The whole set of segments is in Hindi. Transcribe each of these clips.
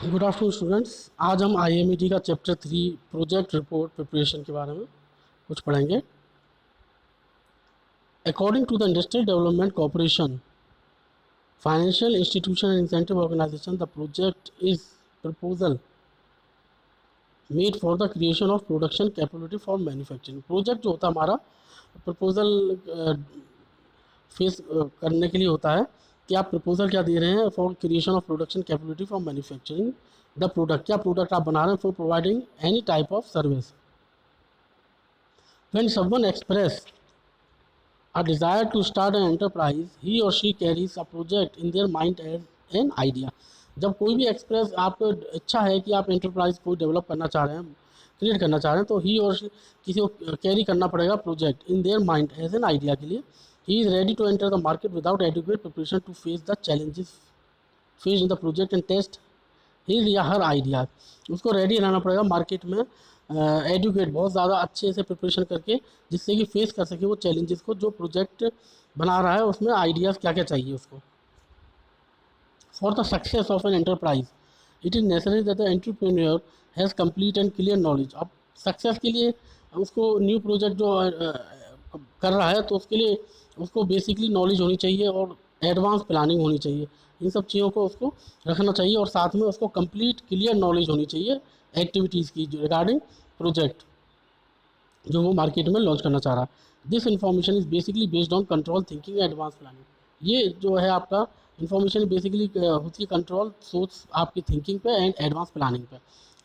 Good afternoon students. आज हम आईएमईटी का चैप्टर 3 प्रोजेक्ट रिपोर्ट प्रिपरेशन के बारे में कुछ पढ़ेंगे। According to the industrial development corporation financial institution and incentive organization, the project is proposal made for the creation of production capability for manufacturing. Project जो होता है हमारा प्रपोजल फेस करने के लिए होता है कि आप प्रपोजल क्या दे रहे हैं for creation of production capability for manufacturing the product. क्या प्रोडक्ट आप बना रहे हैं for providing any type of service. When someone express a desire to start an enterprise, he or she carries a project in their mind as an idea। जब कोई भी एक्सप्रेस आपको इच्छा है कि आप एंटरप्राइज को डेवलप करना चाह रहे हैं, क्रिएट करना चाह रहे हैं, तो ही और किसी को कैरी करना पड़ेगा project in their mind as an idea के लिए। He is ready to enter the market without adequate preparation to face the challenges face in the project and test his या हर आइडिया। उसको रेडी रहना पड़ेगा मार्केट में एडुकेट बहुत ज़्यादा अच्छे से प्रिपरेशन करके, जिससे कि फेस कर सके वो चैलेंजेस को जो प्रोजेक्ट बना रहा है उसमें आइडियाज़ क्या क्या चाहिए उसको। For the success of an enterprise it is necessary that the entrepreneur has complete and clear knowledge. अब सक्सेस के लिए उसको न्यू प्रोजेक्ट जो कर रहा है तो उसके लिए उसको बेसिकली नॉलेज होनी चाहिए और एडवांस प्लानिंग होनी चाहिए। इन सब चीज़ों को उसको रखना चाहिए और साथ में उसको कंप्लीट क्लियर नॉलेज होनी चाहिए एक्टिविटीज़ की रिगार्डिंग प्रोजेक्ट जो वो मार्केट में लॉन्च करना चाह रहा है। This information is basically based on control thinking advance planning. ये जो है आपका इन्फॉर्मेशन बेसिकली होती है कंट्रोल सोच आपकी थिंकिंग पे एंड एडवांस प्लानिंग पे।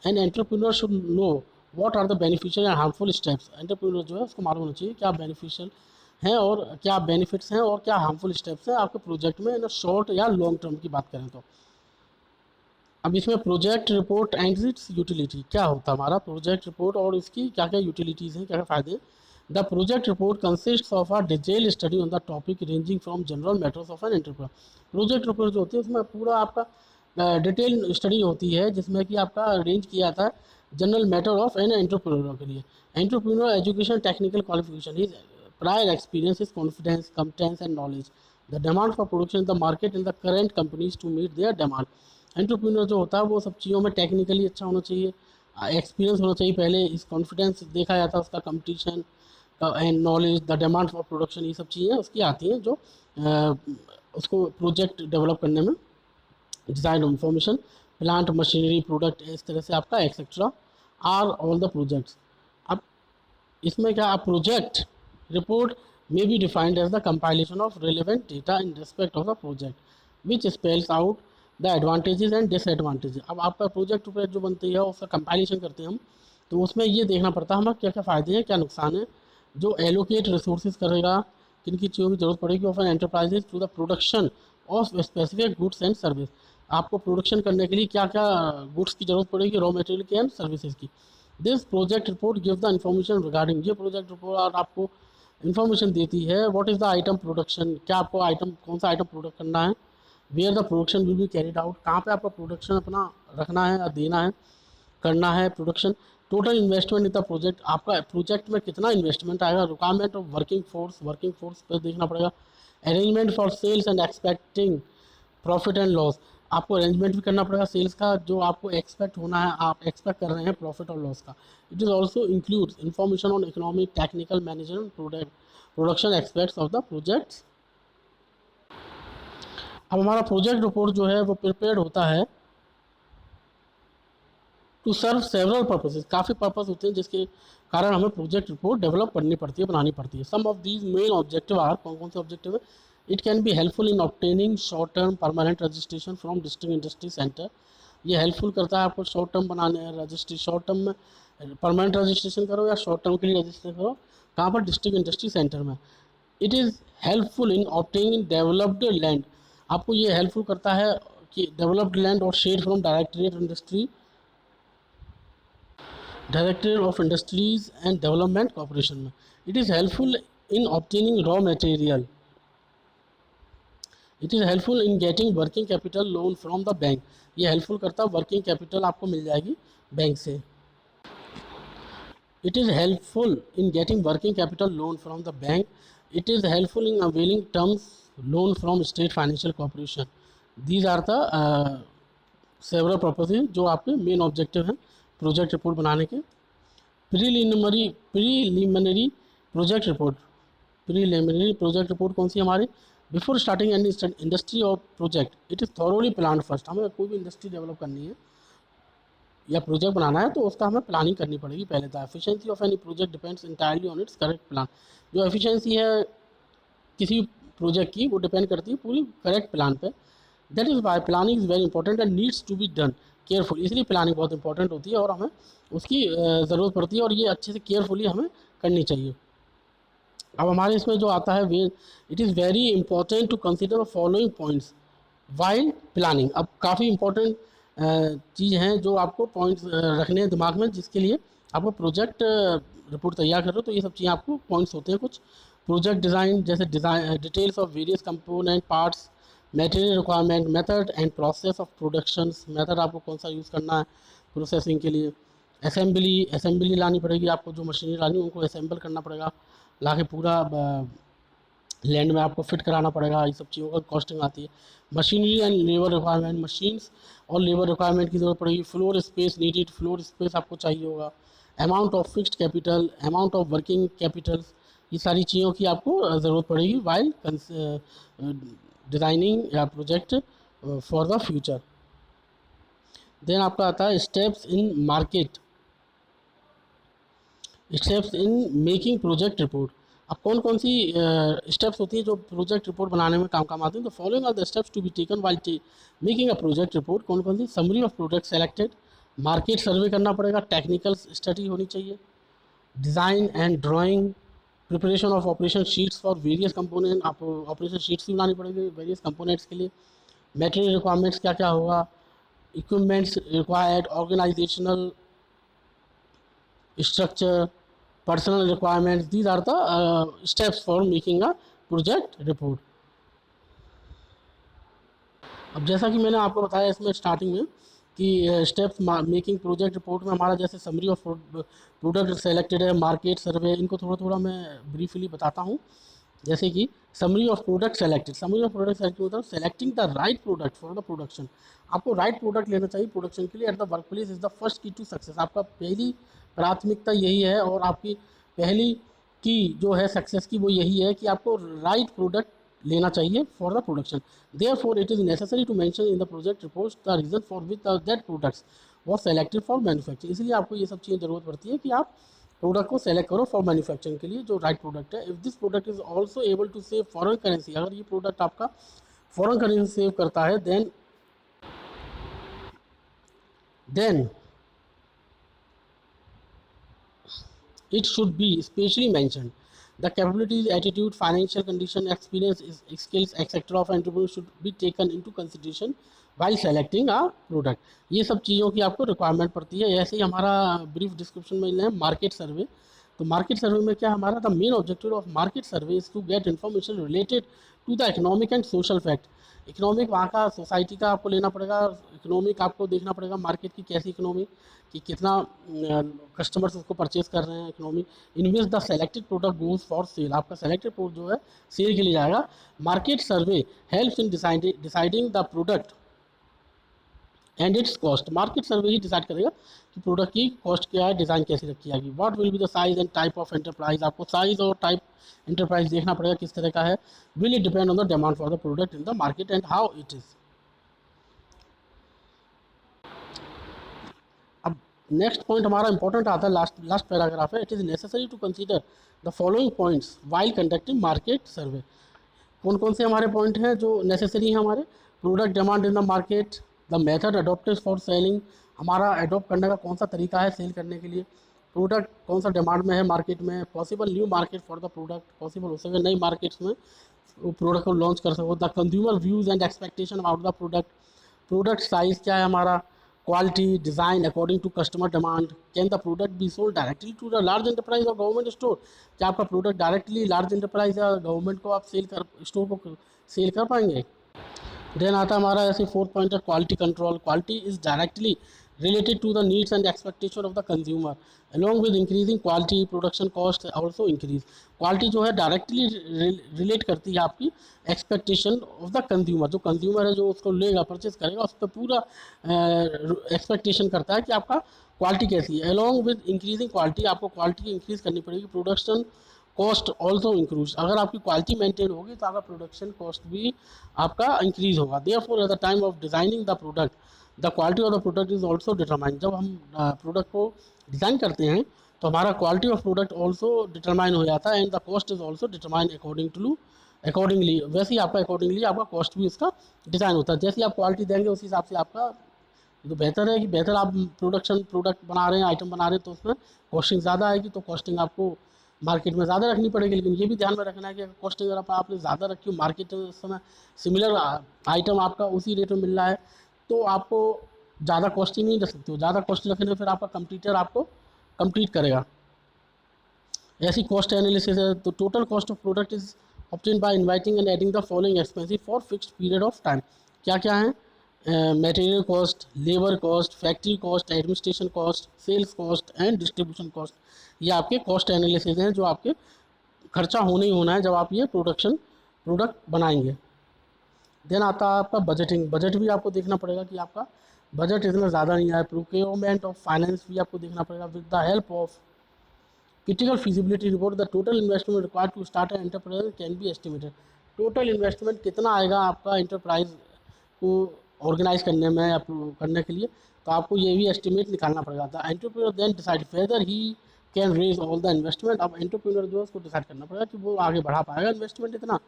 And entrepreneur should know what are the beneficial and harmful steps. Entrepreneur जो है उसको मालूम होना चाहिए क्या बेनिफिशियल हैं और क्या बेनिफिट्स हैं और क्या हार्मफुल स्टेप्स हैं आपके प्रोजेक्ट में इन शॉर्ट या लॉन्ग टर्म की बात करें तो। अब इसमें project report and it's utility क्या होता है हमारा प्रोजेक्ट रिपोर्ट और इसकी क्या क्या यूटिलिटीज़ हैं, क्या क्या फ़ायदे हैं। The project report consist of a detail study on the topic ranging from general matters of an enterprise. Project report जो होती है उसमें पूरा आपका डिटेल स्टडी होती है जिसमें कि आपका रेंज किया जाता है general matter of an entrepreneur के लिए। Entrepreneur education technical qualification is prior experience is confidence competence and knowledge the demand for production in the market in the current companies to meet their demand. Entrepreneur जो होता है वो सब चीज़ों में टेक्निकली अच्छा होना चाहिए, एक्सपीरियंस होना चाहिए पहले, इस कॉन्फिडेंस देखा जाता है उसका, competition and knowledge the demand for production, ये सब चीज़ें उसकी आती हैं जो उसको प्रोजेक्ट डेवलप करने में। Design information plant machinery product इस तरह से आपका etcetera are all the projects. अब इसमें क्या आप project report may be defined as the compilation of relevant data in respect of the project which spells out the advantages and disadvantages. अब आपका प्रोजेक्ट रिपोर्ट जो बनती है उसका कंपाइलेशन करते हैं हम, तो उसमें ये देखना पड़ता है हमें क्या क्या फ़ायदे हैं क्या नुकसान है, जो एलोकेट रिसोर्सेज करेगा किन की चीज़ों की जरूरत पड़ेगी of an enterprises to the production of specific goods and service. आपको प्रोडक्शन करने के लिए क्या क्या गुड्स की जरूरत पड़ेगी, रॉ मटेरियल की एंड सर्विसेज की। This project report give the information regarding, ये प्रोजेक्ट रिपोर्ट आपको इन्फॉर्मेशन देती है what is the item production, क्या आपको आइटम कौन सा आइटम प्रोडक्ट करना है, where the production will be carried out, कहाँ पे आपका प्रोडक्शन अपना रखना है या देना है करना है production, total investment in the project, आपका प्रोजेक्ट में कितना इन्वेस्टमेंट आएगा, रिक्वायरमेंट ऑफ वर्किंग फोर्स पर देखना पड़ेगा, arrangement for sales and expecting profit and loss, आपको अरेंजमेंट भी करना पड़ेगा सेल्स का जो आपको एक्सपेक्ट होना है, आप एक्सपेक्ट कर रहे हैं प्रॉफिट और लॉस का। It is also includes information on economic technical management production aspects of the projects. अब हमारा प्रोजेक्ट रिपोर्ट जो है वो प्रिपेयर्ड होता है टू सर्व सेवरल पर्पसेज, काफ़ी पर्पस होते हैं जिसके कारण हमें प्रोजेक्ट रिपोर्ट डेवलप करनी पड़ती है, बनानी पड़ती है। Some of these main objective are, कौन कौन से ऑब्जेक्टिव है। It can be helpful in obtaining short term permanent registration from district industry centre, ये हेल्पफुल करता है आपको शॉर्ट टर्म बनाने रजिस्ट्री, शॉर्ट टर्म में परमानेंट रजिस्ट्रेशन करो या शॉर्ट टर्म के लिए रजिस्ट्रेशन करो, कहाँ पर, डिस्ट्रिक्ट इंडस्ट्री सेंटर में। It is helpful in obtaining developed land, आपको ये हेल्पफुल करता है कि डेवलप्ड लैंड और shed from directorate of industries and development corporation में। It is helpful in obtaining raw material, it is helpful in getting working capital loan from the bank, ये हेल्पफुल करता है वर्किंग कैपिटल आपको मिल जाएगी बैंक से। It is helpful in getting working capital loan from the bank, it is helpful in availing terms loan from state financial corporation. These are the several purposes जो आपके मेन ऑब्जेक्टिव हैं प्रोजेक्ट रिपोर्ट बनाने के। Preliminary project report. Preliminary project report कौन सी हमारी? बिफोर स्टार्टिंग एनी इंडस्ट्री और project it is thoroughly plan first. हमें कोई भी इंडस्ट्री डेवलप करनी है या प्रोजेक्ट बनाना है तो उसका हमें प्लानिंग करनी पड़ेगी पहले। The efficiency of any project depends entirely on its correct plan. जो एफिशिएंसी है किसी प्रोजेक्ट की वो डिपेंड करती है पूरी करेक्ट प्लान पे। That is why planning is very important and needs to be done careful. इसलिए प्लानिंग बहुत इंपॉर्टेंट होती है और हमें उसकी ज़रूरत पड़ती है और ये अच्छे से केयरफुली हमें करनी चाहिए। अब हमारे इसमें जो आता है वे it is very important to consider following points while planning. अब काफ़ी इंपॉर्टेंट चीज़ हैं जो आपको पॉइंट्स रखने हैं दिमाग में, जिसके लिए आपको प्रोजेक्ट रिपोर्ट तैयार कर रहे हो तो ये सब चीज़ें आपको पॉइंट्स होते हैं कुछ। प्रोजेक्ट डिज़ाइन, जैसे design details of various component parts, material requirement, method and process of productions. Method आपको कौन सा यूज़ करना है प्रोसेसिंग के लिए। असेंबली लानी पड़ेगी आपको, जो मशीनरी लानी उनको असेंबल करना पड़ेगा, ला के पूरा लैंड में आपको फिट कराना पड़ेगा। ये सब चीज़ों का कॉस्टिंग आती है। Machinery and labour requirement, machines और लेबर रिक्वायरमेंट की ज़रूरत पड़ेगी। Floor space needed, floor space आपको चाहिए होगा। Amount of fixed capital, amount of working capitals, ये सारी चीज़ों की आपको ज़रूरत पड़ेगी वाइल डिज़ाइनिंग या project for the future. Then आपका आता है steps in market, steps in making project report. अब कौन कौन सी स्टेप्स होती है जो प्रोजेक्ट रिपोर्ट बनाने में काम आते हैं? तो following are the steps to be taken while making a project report. कौन कौन सी? Summary of product selected, market survey करना पड़ेगा, टेक्निकल स्टडी होनी चाहिए, design and drawing, preparation of operation sheets for various component. आप ऑपरेशन शीट्स भी बनानी पड़ेगी वेरियस कंपोनेंट्स के लिए। मटेरियल रिक्वायरमेंट्स क्या क्या होगा, equipments required, organizational structure, personal requirements. These are the steps for making a project report. अब जैसा कि मैंने आपको बताया इसमें स्टार्टिंग में कि स्टेप्स मेकिंग प्रोजेक्ट रिपोर्ट में हमारा जैसे समरी ऑफ प्रोडक्ट सेलेक्टेड है, मार्केट सर्वे, इनको थोड़ा थोड़ा मैं ब्रीफली बताता हूँ। जैसे कि summary of product selected, summary of product selected होता है selecting the right product for the production. आपको राइट प्रोडक्ट लेना चाहिए प्रोडक्शन के लिए। At the work place is the first की टू सक्सेस। आपका पहली प्राथमिकता यही है और आपकी पहली की जो है सक्सेस की वो यही है कि आपको राइट प्रोडक्ट लेना चाहिए for the production. Therefore it is necessary to mention in the project report the reason for which that products was selected for manufacturing. इसलिए आपको ये सब चीज़ें ज़रूरत पड़ती है कि आप प्रोडक्ट को सेलेक्ट करो फॉर मैन्युफैक्चरिंग के लिए जो राइट प्रोडक्ट है। If this product is also able to save foreign currency, अगर ये प्रोडक्ट आपका फॉरेन करेंसी सेव करता है then it should be specially mentioned. The capabilities, attitude, financial condition, experience, skills, etc. of entrepreneur should be taken into consideration while selecting a product. ये सब चीज़ों की आपको रिक्वायरमेंट पड़ती है। ऐसे ही हमारा ब्रीफ डिस्क्रिप्शन में है मार्केट सर्वे। तो मार्केट सर्वे में क्या हमारा the main objective of market survey is to get information related to the economic and social fact. Economic वहाँ का सोसाइटी का आपको लेना पड़ेगा, इकोनॉमिक आपको देखना पड़ेगा मार्केट की कैसी इकोनॉमी, कि कितना कस्टमर्स उसको परचेज कर रहे हैं economy. In which the selected product goes for sale, आपका सेलेक्टेड प्रोडक्ट जो है सेल के लिए जाएगा। Market survey helps in deciding the product and it's cost. Market survey he decide करेगा कि प्रोडक्ट की कॉस्ट क्या है, डिज़ाइन कैसी रखी जाएगी। What will be the size and type of enterprise, आपको साइज और टाइप एंटरप्राइज देखना पड़ेगा किस तरह का है। Will it depend on the demand for the product in the market and how it is. अब नेक्स्ट पॉइंट हमारा इंपॉर्टेंट आता है, लास्ट पैराग्राफ है। It is necessary to consider the following points while conducting market survey. कौन कौन से हमारे पॉइंट हैं जो नेसेसरी हैं हमारे? Product demand in the market, the method adopted for selling, हमारा अडोप्ट करने का कौन सा तरीका है सेल करने के लिए। प्रोडक्ट कौन सा डिमांड में है मार्केट में, possible new market for the product, possible हो सके नई मार्केट्स में वो प्रोडक्ट को लॉन्च कर सको। The consumer views and expectation about the product, product size क्या है हमारा, quality, design according to customer demand. Can the product be sold directly to the large enterprise और गवर्नमेंट स्टोर, क्या आपका प्रोडक्ट डायरेक्टली लार्ज एंटरप्राइज या गवर्नमेंट को आप स्टोर को सेल कर पाएंगे। देन आता हमारा ऐसे फोर्थ पॉइंट है quality control. Quality is directly related to the needs and expectation of the consumer. Along with increasing quality, production cost also increase. Quality जो है डायरेक्टली रिलेट करती है आपकी एक्सपेक्टेशन ऑफ द कंज्यूमर. जो कंज्यूमर है जो उसको लेगा परचेज करेगा उस पर पूरा एक्सपेक्टेशन करता है कि आपका क्वालिटी कैसी है. अलॉन्ग विद इंक्रीजिंग क्वालिटी, आपको क्वालिटी इंक्रीज करनी पड़ेगी. Production cost also increase. अगर आपकी क्वालिटी मेंटेन होगी तो आपका प्रोडक्शन कॉस्ट भी आपका इंक्रीज होगा. Therefore at the time of designing the product, the quality of the product is also determine. जब हम प्रोडक्ट को डिज़ाइन करते हैं तो हमारा quality of product also determine हो जाता है. And the cost is also determine accordingly. वैसे ही आपका अकॉर्डिंगली आपका कॉस्ट भी इसका डिज़ाइन होता है. जैसे आप क्वालिटी देंगे उसी हिसाब से आपका तो बेहतर है कि बेहतर आप प्रोडक्ट बना रहे हैं, आइटम बना रहे हैं, तो उसमें कॉस्टिंग ज़्यादा आएगी. तो कॉस्टिंग आपको मार्केट में ज़्यादा रखनी पड़ेगी. लेकिन ये भी ध्यान में रखना है कि अगर कॉस्टिंग अगर आपने ज़्यादा रखी हो, मार्केट में उस समय सिमिलर आइटम आपका उसी रेट में मिल रहा है, तो आपको ज़्यादा कॉस्टिंग नहीं रख सकते हो. ज़्यादा कॉस्टिंग रखने से फिर आपका कंपटीटर आपको कम्पीट करेगा. ऐसी कॉस्ट एनालिसिस है. तो total cost of product is obtain by inviting and adding the following expensive for fixed period of time. क्या क्या है? Material cost, labour cost, factory cost, administration cost, sales cost and distribution cost. ये आपके कॉस्ट एनालिसिस हैं जो आपके खर्चा होना ही होना है जब आप ये प्रोडक्ट बनाएंगे. देन आता है आपका बजटिंग. बजट भी आपको देखना पड़ेगा कि आपका बजट इतना ज़्यादा नहीं आया. प्रोक्योरमेंट ऑफ फाइनेंस भी आपको देखना पड़ेगा. With the help of critical feasibility report, the total investment required to start an enterprise can be estimated. Total investment कितना आएगा आपका एंटरप्राइज को ऑर्गेनाइज करने में या करने के लिए, तो आपको ये भी एस्टिमेट निकालना पड़ेगा. The entrepreneur then decide whether he can raise all the investment. अब एंटरप्रेन्योर जो है उसको डिसाइड करना पड़ेगा कि वो आगे बढ़ा पाएगा इन्वेस्टमेंट इतना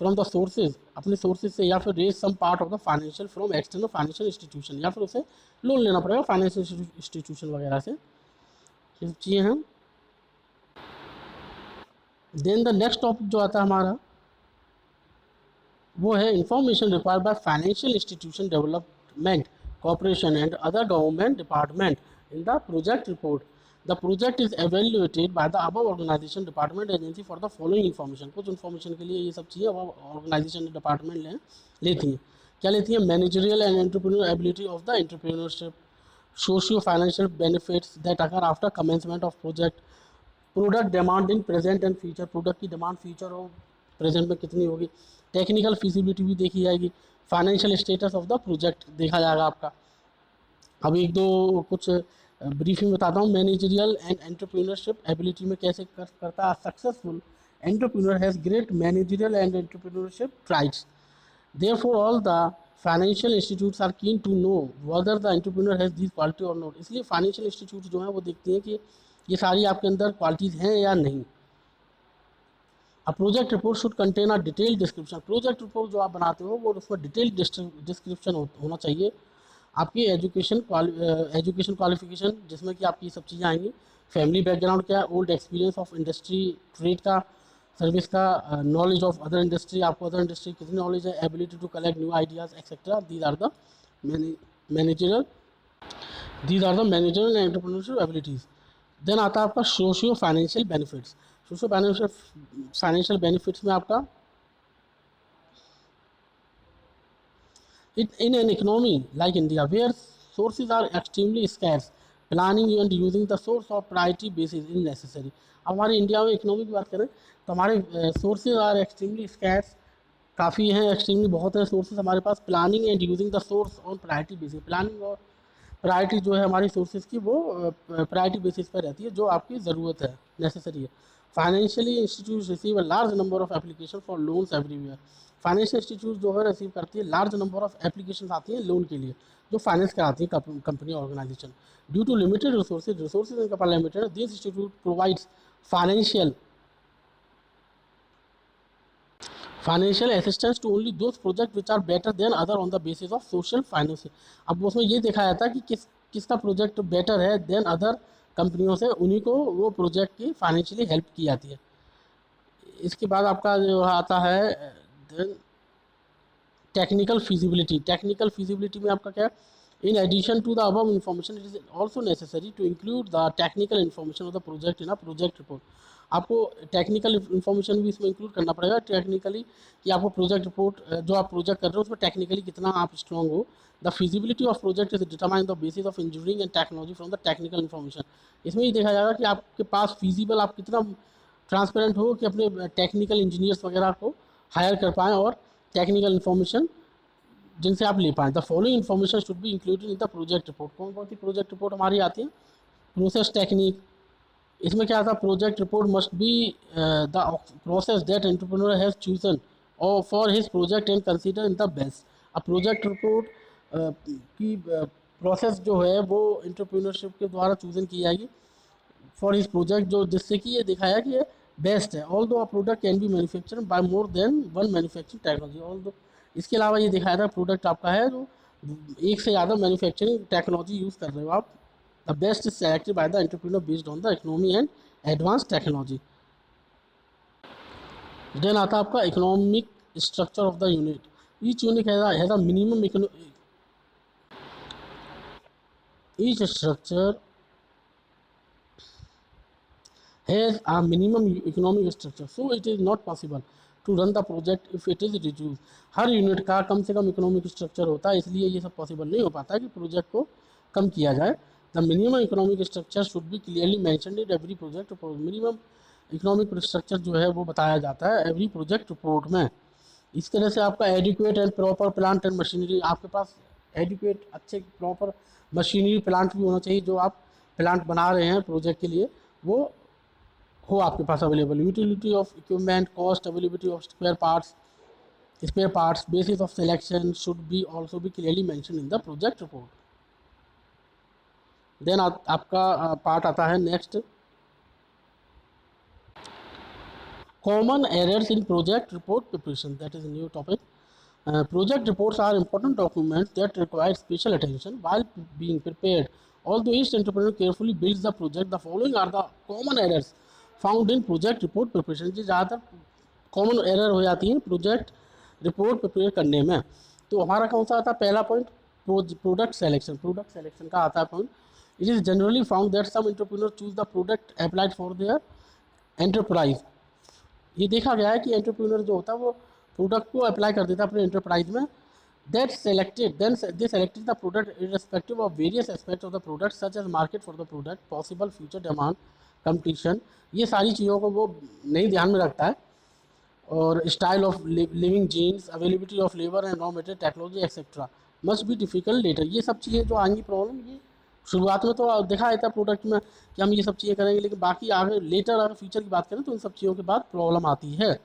फ्रॉम द सोर्सेज, अपने सोर्सेज से, या फिर raise some part of the financial from external financial institution, या फिर उसे लोन लेना पड़ेगा फाइनेंशियल इंस्टीट्यूशन वगैरह से. ये सब चीज़ें हैं. देन द नेक्स्ट टॉपिक जो आता है हमारा वो है information required by financial institution, development corporation and other government department in the project report. The project is evaluated by the above organization department agency for the following information. कुछ इन्फॉर्मेशन के लिए ये सब चीज़ें अबव ऑर्गेनाइजेशन डिपार्टमेंट लेती हैं. क्या लेती हैं? Managerial and entrepreneur ability of the entrepreneurship, socio financial benefits that occur after commencement of project, product demand in present and future. Product की डिमांड फ्यूचर और प्रेजेंट में कितनी होगी. टेक्निकल फिजिबिलिटी भी देखी जाएगी. Financial status of the project देखा जाएगा आपका. अब एक दो कुछ ब्रीफिंग बताता हूँ. मैनेजरियल एंड एंटरप्रेन्योरशिप एबिलिटी में कैसे करता है. Successful entrepreneur has great managerial and entrepreneurship traits. Therefore all the financial institutes are keen to know whether the entrepreneur has this quality or not. इसलिए फाइनेंशियल इंस्टीट्यूट जो है वो देखती हैं कि ये सारी आपके अंदर क्वालिटीज़ हैं या नहीं. अ project report should contain a detail description. Project report जो आप बनाते हो वो उसमें डिटेल डिस्क्रिप्शन होना चाहिए. आपकी एजुकेशन क्वालिफिकेशन जिसमें कि आपकी सब चीज़ें आएंगी. फैमिली बैकग्राउंड क्या है, old experience of industry, trade का, सर्विस का, नॉलेज ऑफ अदर इंडस्ट्री, आपको अदर इंडस्ट्री कितनी नॉलेज है, ability to collect new ideas etcetera. These are the managerial and entrepreneurship abilities. Then आता है आपका socio financial benefits. Socio financial benefits में आपका in an economy like India where sources are extremely scarce, planning and using the source of priority basis is necessary. अब हमारे इंडिया में इकोनॉमी की बात करें तो हमारे सोर्सेज आर एक्सट्रीमली स्कैर्स, काफ़ी हैं, एक्सट्रीमली बहुत हैं सोर्सेज हमारे पास. Planning and using the source on priority basis. Planning और प्रायोरिटी जो है हमारी सोर्सेज की वो प्रायोरिटी बेसिस पर रहती है जो आपकी ज़रूरत है, नेसेसरी है. Financially institute receive a large number of application for loans everywhere. Financial institute जो है रिसीव करती है लार्ज नंबर ऑफ एप्लीकेशन आती हैं लोन के लिए जो फाइनेंस कराती है company organisation. Due to limited resources इनका पास limited, this institute provides financial assistance to only those project which are better than other on the basis of social finance. अब उसमें ये देखा जाता है कि किसका प्रोजेक्ट बेटर है देन अदर कंपनियों से, उन्हीं को वो प्रोजेक्ट की फाइनेंशियली हेल्प की जाती है. इसके बाद आपका जो आता है टेक्निकल फिजिबिलिटी में आपका क्या है. In addition to the above information it is also necessary to include the technical information of the project in a project report. आपको टेक्निकल इन्फॉर्मेशन भी इसमें इंक्लूड करना पड़ेगा टेक्निकली, कि आपको प्रोजेक्ट रिपोर्ट जो आप प्रोजेक्ट कर रहे हो उसमें टेक्निकली कितना आप स्ट्रॉन्ग हो। The feasibility of project is determine the basis of engineering and technology from the technical information. इसमें ये देखा जाएगा कि आपके पास फिजिबल, आप कितना ट्रांसपेरेंट हो कि अपने टेक्निकल इंजीनियर्स वगैरह को हायर कर पाएँ और टेक्निकल इन्फॉर्मेशन जिनसे आप ले पाएँ। The following information should be included in the project report. कौन कौन सी प्रोजेक्ट रिपोर्ट हमारी आती है? प्रोसेस टेक्निक, इसमें क्या था, project report must be the process that entrepreneur has chosen or for his project and consider in the best. अब प्रोजेक्ट रिपोर्ट की प्रोसेस जो है वो एंटरप्रेन्योरशिप के द्वारा चूजन की जाएगी फॉर हिज प्रोजेक्ट, जो जिससे कि ये दिखाया कि ये बेस्ट है। Although a product can be manufacture by more than one manufacturing technology. Although, इसके अलावा ये दिखाया था प्रोडक्ट आपका है जो एक से ज़्यादा मैन्युफैक्चरिंग टेक्नोलॉजी यूज़ कर रहे हो आप। The best is selected by the entrepreneur based on the economy and advance technology. Then आता है आपका economic structure of the unit. Each unit has a minimum each structure has a minimum economic structure, so it is not possible to run the project if it is reduced। Her unit का कम से कम इकोनॉमिक स्ट्रक्चर होता है, इसलिए ये सब पॉसिबल नहीं हो पाता कि प्रोजेक्ट को कम किया जाए। The minimum economic structure should be clearly mentioned in every project report. Minimum economic structure जो है वो बताया जाता है एवरी प्रोजेक्ट रिपोर्ट में। इस तरह से आपका adequate and proper plant and machinery, आपके पास एडिक्वेट अच्छे प्रॉपर मशीनरी प्लांट भी होना चाहिए, जो आप प्लांट बना रहे हैं प्रोजेक्ट के लिए वो हो आपके पास available. Utility of equipment, cost, availability of spare parts, basis of selection should be also be clearly mention in the project report. Then आपका पार्ट आता है next, common errors in project report preparation, that is new topic. Project reports are important documents that require special attention while being prepared. Although each entrepreneur carefully builds the project, the following are the common errors found in project report preparation। जी ज़्यादातर कॉमन एरर हो जाती है प्रोजेक्ट रिपोर्ट प्रिपेयर करने में। तो हमारा कौन सा आता है? पहला point product selection. Product selection का आता है point, it is generally found that some entrepreneur choose the product applied for their enterprise. ये देखा गया है कि एंटरप्रेन्योर जो होता है वो प्रोडक्ट को अप्लाई कर देता है अपने एंटरप्राइज में। That selected then they selected the product irrespective of various aspects of the product such as market for the product, possible future demand, competition. ये सारी चीज़ों को वो नहीं ध्यान में रखता है। और style of living jeans, availability of labour and raw material, technology etcetera must be difficult later. ये सब चीज़ें जो आएंगी प्रॉब्लम, ये शुरुआत में तो देखा जाता है प्रोडक्ट में कि हम ये सब चीज़ें करेंगे, लेकिन बाकी आगे लेटर अगर फ्यूचर की बात करें तो इन सब चीज़ों के बाद प्रॉब्लम आती है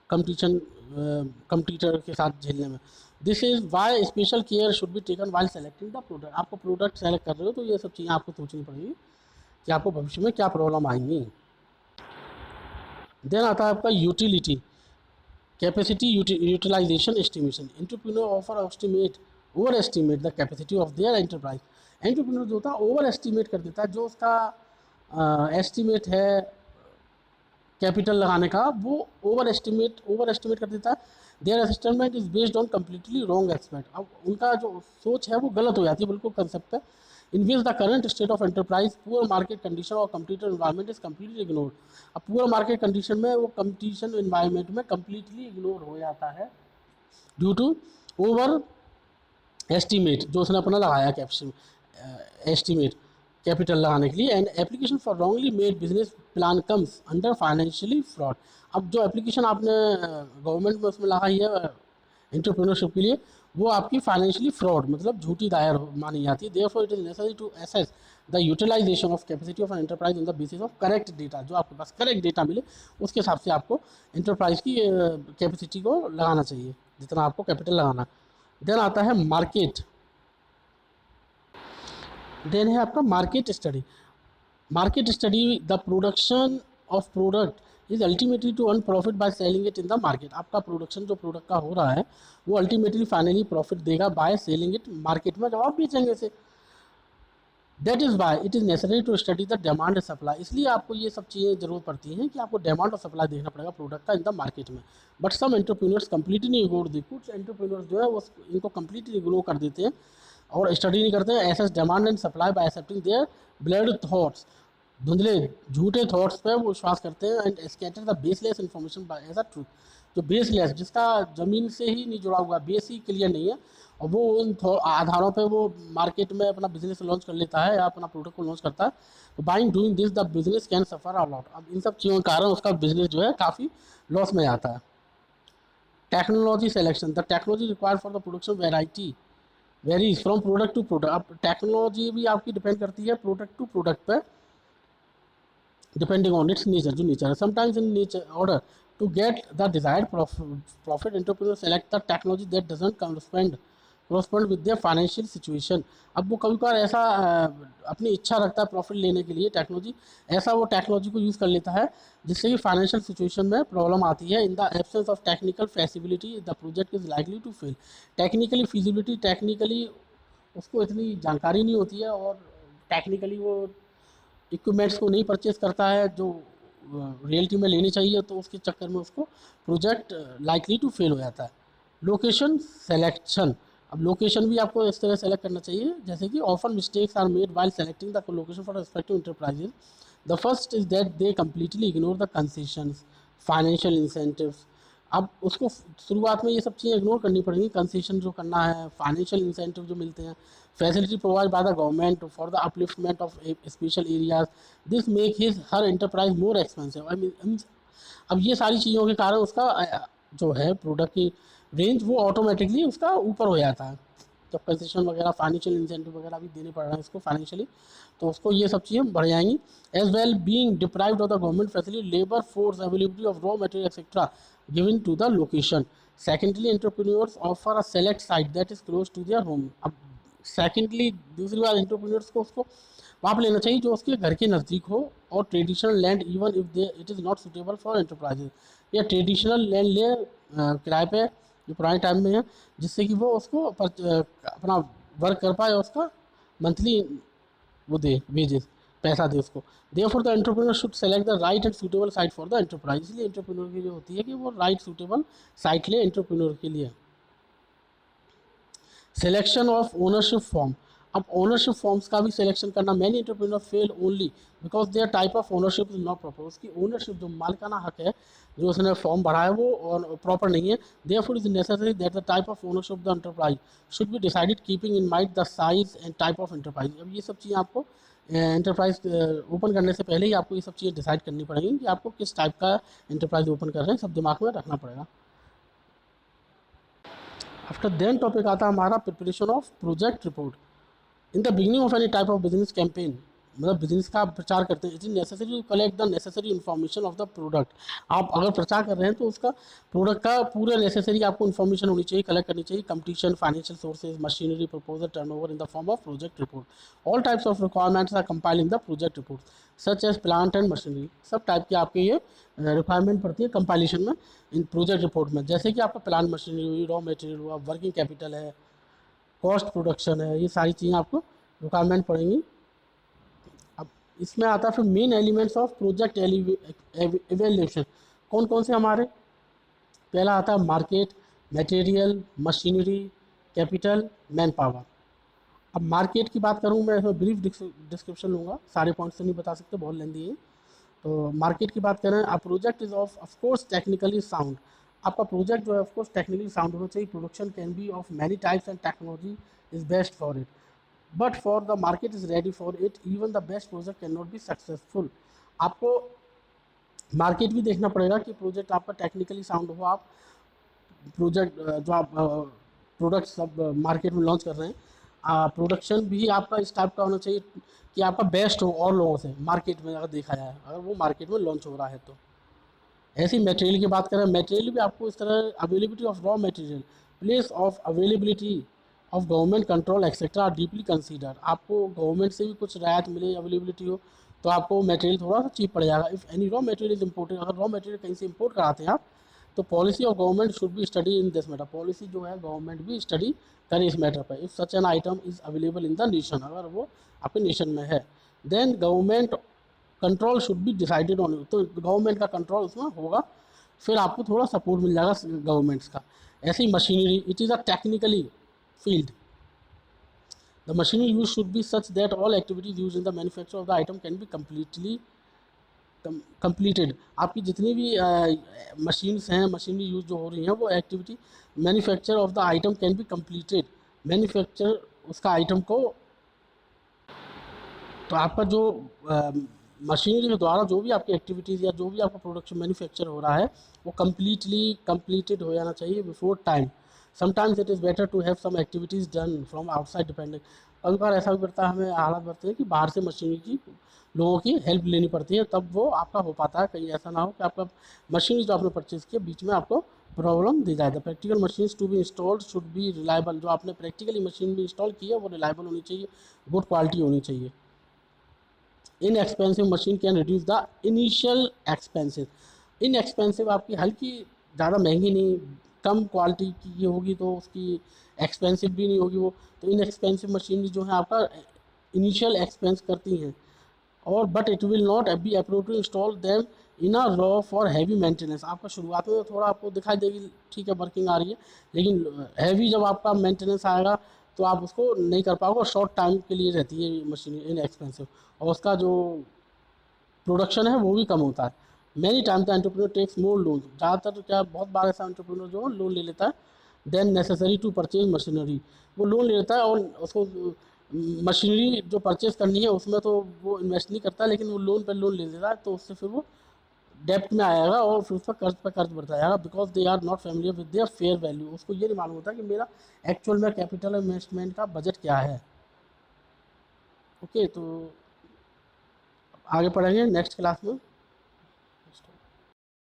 कंपटीटर के साथ झेलने में। This is why special care should be taken while selecting the product. आपको प्रोडक्ट सेलेक्ट कर रहे हो तो ये सब चीज़ें आपको सोचनी पड़ेगी कि आपको भविष्य में क्या प्रॉब्लम आएंगी। देन आता है आपका utility, capacity utilization estimation. Entrepreneur over estimate the capacity of their enterprise. Entrepreneur जो होता है ओवर एस्टिमेट कर देता है, जो उसका एस्टिमेट है कैपिटल लगाने का वो ओवर एस्टिमेट कर देता है। Their estimate is based on completely wrong expect. अब उनका जो सोच है वो गलत हो जाती है बिल्कुल कंसेप्ट पे। In which the current state of enterprise, poor market condition or competitive environment is completely ignored. अब पुअर मार्केट कंडीशन में वो कम्पिटिशन एनवायरनमेंट में कम्प्लीटली इग्नोर हो जाता है ड्यू टू ओवर एस्टिमेट जो उसने अपना लगाया एस्टिमेट कैपिटल लगाने के लिए। And application for wrongly made business plan comes under financially fraud. अब जो एप्लीकेशन आपने गवर्नमेंट में उसमें लगाई है एंटरप्रेन्योरशिप के लिए, वो आपकी फाइनेंशियली फ्रॉड मतलब झूठी दायर मानी जाती है। Therefore it is necessary to assess the utilisation of capacity of an enterprise on the basis of correct data. जो आपके पास करेक्ट डेटा मिले उसके हिसाब से आपको एंटरप्राइज की कैपेसिटी को लगाना चाहिए जितना आपको कैपिटल लगाना। देन आता है मार्केट। देन है आपका market study. Market study the production of product is ultimately to earn profit by selling it in the market. आपका प्रोडक्शन जो प्रोडक्ट का हो रहा है वो अल्टीमेटली फाइनली प्रॉफिट देगा बाय सेलिंग इट मार्केट में, जब आप बेचेंगे इसे। That is why it is necessary to study the demand and supply. इसलिए आपको ये सब चीज़ें जरूरत पड़ती हैं कि आपको डिमांड और सप्लाई देखना पड़ेगा प्रोडक्ट का इन द मार्केट में। But some entrepreneurs completely ignore the. कुछ एंटरप्रेन्योर्स जो है वो इनको कंप्लीटली इग्नोर कर देते हैं और स्टडी नहीं करते हैं assess demand and supply by accepting their blood thoughts. धुंधले झूठे थॉट्स पे वो विश्वास करते हैं and scatter the baseless information by as a truth. जो बेसलेस, जिसका ज़मीन से ही नहीं जुड़ा हुआ, बेस ही क्लियर नहीं है, और वो उन आधारों पे वो मार्केट में अपना बिजनेस लॉन्च कर लेता है या अपना प्रोडक्ट को लॉन्च करता है। तो buying doing this the business can suffer a lot. अब इन सब चीज़ों के कारण उसका बिजनेस जो है काफ़ी लॉस में आता है। Technology selection, the technology required for the production variety varies from product to product. अब टेक्नोलॉजी भी आपकी डिपेंड करती है प्रोडक्ट टू प्रोडक्ट पे, depending on its nature, जो नेचर है। Sometimes in nature order to get the desired profit entrepreneur select the technology that doesn't correspond with their financial situation. अब वो कभी कभार ऐसा अपनी इच्छा रखता है प्रॉफिट लेने के लिए टेक्नोलॉजी, ऐसा वो टेक्नोलॉजी को यूज़ कर लेता है जिससे कि फाइनेंशियल सिचुएशन में प्रॉब्लम आती है। In the absence of technical feasibility the project is likely to fail. Technically feasibility, technically उसको इतनी जानकारी नहीं होती है, और टेक्निकली वो इक्विपमेंट्स को नहीं परचेज करता है जो रियलिटी में लेनी चाहिए, तो उसके चक्कर में उसको प्रोजेक्ट लाइकली टू फेल हो जाता है। लोकेशन सेलेक्शन, अब लोकेशन भी आपको इस तरह सेलेक्ट करना चाहिए जैसे कि often mistakes are made while selecting the location for respective enterprises. The first is that they completely ignore the concessions, financial incentives. अब उसको शुरुआत में ये सब चीज़ें इग्नोर करनी पड़ेंगी, कंसेशन जो करना है, फाइनेंशियल इंसेंटिव जो मिलते हैं, facility provide by the government for the upliftment of special areas, this make his her enterprise more expensive. I mean अब ये सारी चीज़ों के कारण उसका जो है प्रोडक्ट की रेंज वो ऑटोमेटिकली उसका ऊपर हो जाता है। जब कंसेशन वगैरह, फाइनेंशियल इंसेंटिव वगैरह भी देने पड़ रहे हैं इसको फाइनेंशियली, तो उसको ये सब चीज़ें बढ़ जाएंगी। As well being deprived of the government facility, labour force, availability of raw material etcetera given to the location. Secondly entrepreneurs offer a select site that is close to their home. अब सेकेंडली दूसरी बात, एंटरप्रेन्योर्स को उसको वहाँ पर लेना चाहिए जो उसके घर के नज़दीक हो, और traditional land even if they it is not suitable for enterprises. या ट्रेडिशनल लैंड ले किराए पे जो पुराने टाइम में है, जिससे कि वो उसको अपना वर्क कर पाए, उसका मंथली वो दे वेजेस, पैसा दे उसको। Therefore the entrepreneur should select the right and suitable site for the enterprise. इसलिए एंटरप्रेन्योर की जो होती है कि वो राइट सूटेबल साइट ले एंटरप्रेन्योर के लिए। सिलेक्शन ऑफ ओनरशिप फॉर्म, अब ओनरशिप फॉर्म्स का भी सिलेक्शन करना, many entrepreneur fail only because their type of ownership is not proper. उसकी ओनरशिप जो मालिकाना हक है जो उसने फॉर्म भरा है वो प्रॉपर नहीं है। Therefore is necessary that the type of ownership of the enterprise should be decided keeping in mind the size and type of enterprise. अब ये सब चीज़ें आपको एंटरप्राइज ओपन करने से पहले ही आपको ये सब चीज़ें डिसाइड करनी पड़ेंगी कि आपको किस टाइप का एंटरप्राइज ओपन कर रहे हैं, सब दिमाग में रखना पड़ेगा। आफ्टर देन टॉपिक आता है हमारा preparation of project report. In the beginning of any type of business campaign, मतलब बिजनेस का आप प्रचार करते हैं, it is necessary to collect the necessary information of the product. आप अगर प्रचार कर रहे हैं तो उसका प्रोडक्ट का पूरा नेसेसरी आपको इन्फॉर्मेशन होनी चाहिए, कलेक्ट करनी चाहिए। Competition, financial sources, machinery, proposal, turnover in the form of project report. All types of requirements are compiled in the project report such as plant and machinery. सब टाइप के आपके ये रिक्वायरमेंट पड़ती है कंपाइलेशन में इन प्रोजेक्ट रिपोर्ट में, जैसे कि आपका प्लांट मशीनरी हुई, रॉ मटेरियल हुआ, वर्किंग कैपिटल है, कॉस्ट प्रोडक्शन है, ये सारी चीज़ें आपको रिक्वायरमेंट पड़ेंगी। अब इसमें आता है फिर main elements of project evaluation. कौन कौन से हमारे, पहला आता है market, material, machinery, capital, man power. अब मार्केट की बात करूँ मैं, इसमें ब्रीफ डिस्क्रिप्शन लूँगा, सारे पॉइंट्स तो नहीं बता सकते, बहुत लेंदी है। तो मार्केट की बात करें, आप project is of course technically sound. आपका प्रोजेक्ट जो है ऑफ कोर्स टेक्निकली साउंड होना चाहिए। Production can be of many types and technology is best for it, but for the market is ready for it, even the best project can not be successful. आपको मार्केट भी देखना पड़ेगा कि प्रोजेक्ट आपका टेक्निकली साउंड हो। आप प्रोजेक्ट जो आप प्रोडक्ट सब मार्केट में लॉन्च कर रहे हैं, प्रोडक्शन भी आपका इस टाइप का होना चाहिए कि आपका बेस्ट हो और लोगों से मार्केट में, अगर देखा जाए, अगर वो मार्केट में लॉन्च हो रहा है तो। ऐसी मटेरियल की बात करें, मटेरियल भी आपको इस तरह, availability of raw material, place of availability of government control etcetera are deeply consider. आपको गवर्नमेंट से भी कुछ राहत मिले, अवेलेबिलिटी हो, तो आपको मटेरियल थोड़ा सा चीप पड़ जाएगा। If any raw material is imported, अगर रॉ मटेरियल कहीं से इम्पोर्ट कराते हैं आप, तो policy of government should be study in this matter. Policy जो है गवर्नमेंट भी स्टडी करे इस मैटर पर। If such an item is available in the nation, अगर वो आपके नेशन में है, then government control should be decided on, तो गवर्नमेंट का कंट्रोल उसमें होगा, फिर आपको थोड़ा सपोर्ट मिल जाएगा गवर्नमेंट्स का। ऐसी machinery, it is a technically field, the machinery use should be such that all activities use in the manufacture of the item can be completed. आपकी जितनी भी मशीन्स हैं, मशीनरी यूज जो हो रही हैं, वो activity manufacture of the item can be completed, manufacture उसका आइटम को, तो आपका जो मशीनरी के द्वारा जो भी आपकी एक्टिविटीज़ या जो भी आपका प्रोडक्शन मैन्युफैक्चर हो रहा है वो कंप्लीटेड हो जाना चाहिए before time. Sometimes it is better to have some activities done from outside dependent. कभी बार ऐसा भी पड़ता है, हमें हालात बढ़ते हैं कि बाहर से मशीनरी की लोगों की हेल्प लेनी पड़ती है, तब वो आपका हो पाता है। कहीं ऐसा ना हो कि आपका मशीनरी जो आपने परचेज़ किया बीच में आपको प्रॉब्लम दी जाए। The practical machines to be installed should be reliable. जो आपने प्रैक्टिकली मशीन भी इंस्टॉल की है वो रिलायबल होनी चाहिए, गुड क्वालिटी होनी चाहिए। Inexpensive machine can reduce the initial expenses. Inexpensive आपकी हल्की, ज़्यादा महंगी नहीं, कम क्वालिटी की होगी तो उसकी एक्सपेंसिव भी नहीं होगी वो। तो इनएक्सपेंसिव मशीन जो है आपका इनिशियल एक्सपेंस करती हैं, और but it will not be approve to install them in a row for heavy maintenance. आपका शुरुआत में थोड़ा आपको दिखाई देगी ठीक है वर्किंग आ रही है, लेकिन हैवी जब आपका मेंटेनेंस आएगा तो आप उसको नहीं कर पाओगे, और शॉर्ट टाइम के लिए रहती है मशीन इन एक्सपेंसिव, और उसका जो प्रोडक्शन है वो भी कम होता है। Many time the entrepreneur takes more loan. ज़्यादातर क्या, बहुत बार ऐसा एंटरप्रेन्योर जो है लोन ले लेता है, then necessary to purchase machinery. वो लोन ले लेता है और उसको मशीनरी जो परचेज करनी है उसमें तो वो इन्वेस्ट नहीं करता, लेकिन वो लोन पर लोन ले लेता है, तो उससे फिर वो डेप्ट में आएगा और फिर उस पर कर्ज बढ़ता जाएगा, because they are not familiar with their fair value. उसको ये नहीं मालूम होता कि मेरा एक्चुअल में कैपिटल इन्वेस्टमेंट का बजट क्या है। ओके, तो आगे पढ़ेंगे नेक्स्ट क्लास में।